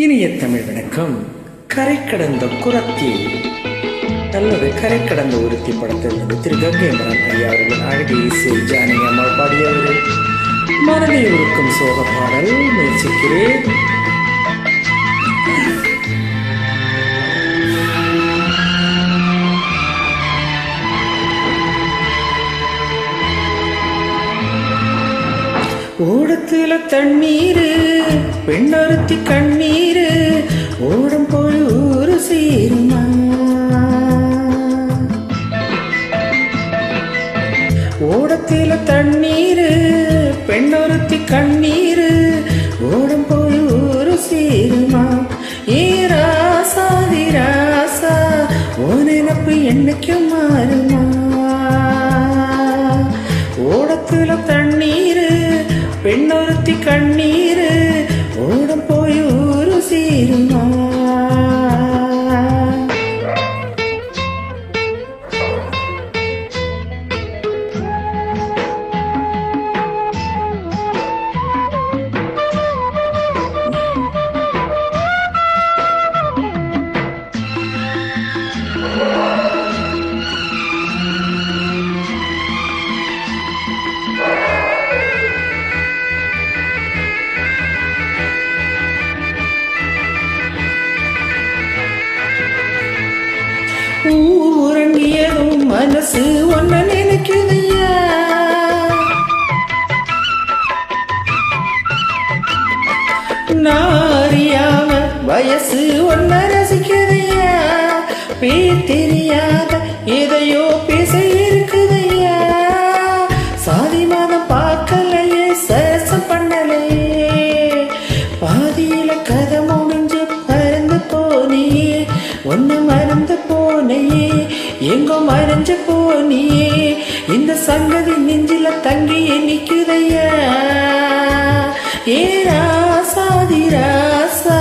இனிய தமிழ் வணக்கம். கரை கடந்த குரத்தி அல்லது கரை கடந்த ஒருத்தி படத்திலிருந்து திரு கங்கை மரன் ஐயா அவர்கள் அழகிய இசை ஜானகி அம்மாள் பாடியவர் மனதை உருக்கும் சோக பாடல் முயற்சிக்கிறேன். ஓடத்துல தண்ணீரு பெண்ணொருத்தி கண்ணீரு ஓடம் போய் ஊரு சேருமா. ஓடத்துல தண்ணீரு பெண்ணொருத்தி கண்ணீரு ஓடம் போய் ஊரு சேருமா. ஏ ராசாதி ராசா ஓ நினப்பு என்னைக்கும் மாறுமா. ஓடத்துல தண்ணீரு பெண்ணொருத்தி கண்ணீரு ஓடம் போய் ஊரு சேருமா. ஊரங்கியதும் மனசு ஒன்ன நினைக்குதையா. நாரியாம வயசு ஒன்ன ரசிக்குதையா. பேர் தெரியாத எதையோ பேச இருக்குதையா. சாதி மதம் பார்க்கலையே சரசம் பண்ணலையே. பாதியில கதை முடிஞ்சு பறந்து போனியே. ஒன்னு மறந்து போனையே எங்கோ மறைஞ்சு போனியே. இந்த சங்கதி நெஞ்சில தங்கியே நிக்குதையா. ஏ ராசாதி ராசா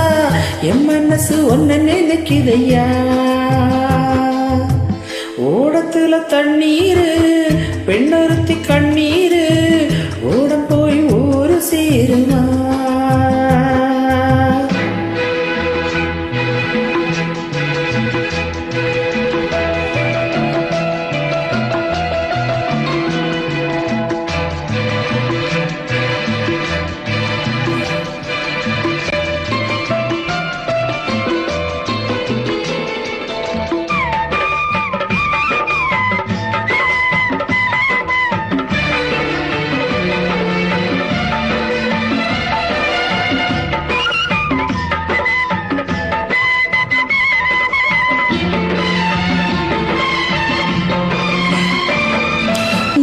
என் மனசு ஒன்ன நினைக்குதையா. ஓடத்துல தண்ணீரு பெண்ணொருத்தி கண்ணீரு ஓடம் போய் ஊரு சேருமா.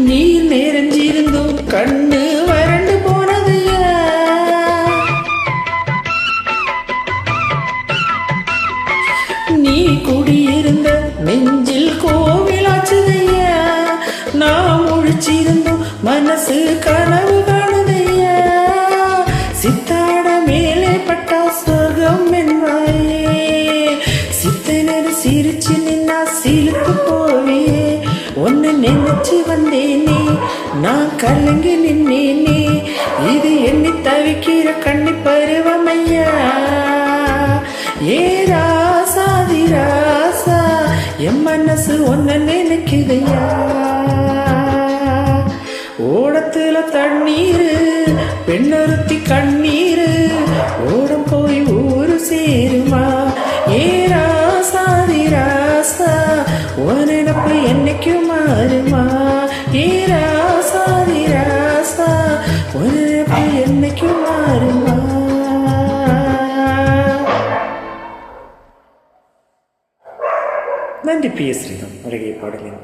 நீர் நிறைஞ்சிருந்தும் கண்ணு வறண்டு போனதையா. நீ குடியிருந்த நெஞ்சில் கோவிலாச்சுதையா. நான் முழிச்சிருந்தும் மனசு கனவு காணுதையா. சித்தாட மேலே பட்டா சொர்க்கம் என்பாயே. சித்தனர் சிரிச்சு நின்னா சிலுக்கு போவியே. ஒன்னு நினைச்சு வந்தேனே நான் கலங்கி நின்னேனே. இது எண்ணி தவிக்கிற கண்ணி பருவமையா. ஏ ராசாதி ராசா என் மனசு ஒன்ன நினைக்குதையா. ஓடத்துல தண்ணீரு பெண்ணொருத்தி கண்ணீரு ஓடம் போய் ஊரு சேருமா. ஏ ராசாதி ராசா ஓ நினப்பு என்னைக்கும் மாறுமா. ஏ ராசாதி ராசா ஓ நினப்பு என்னைக்கும் மாறுமா. நன்றி. பி.எஸ். ஸ்ரீராம் அழகிய பாடலின்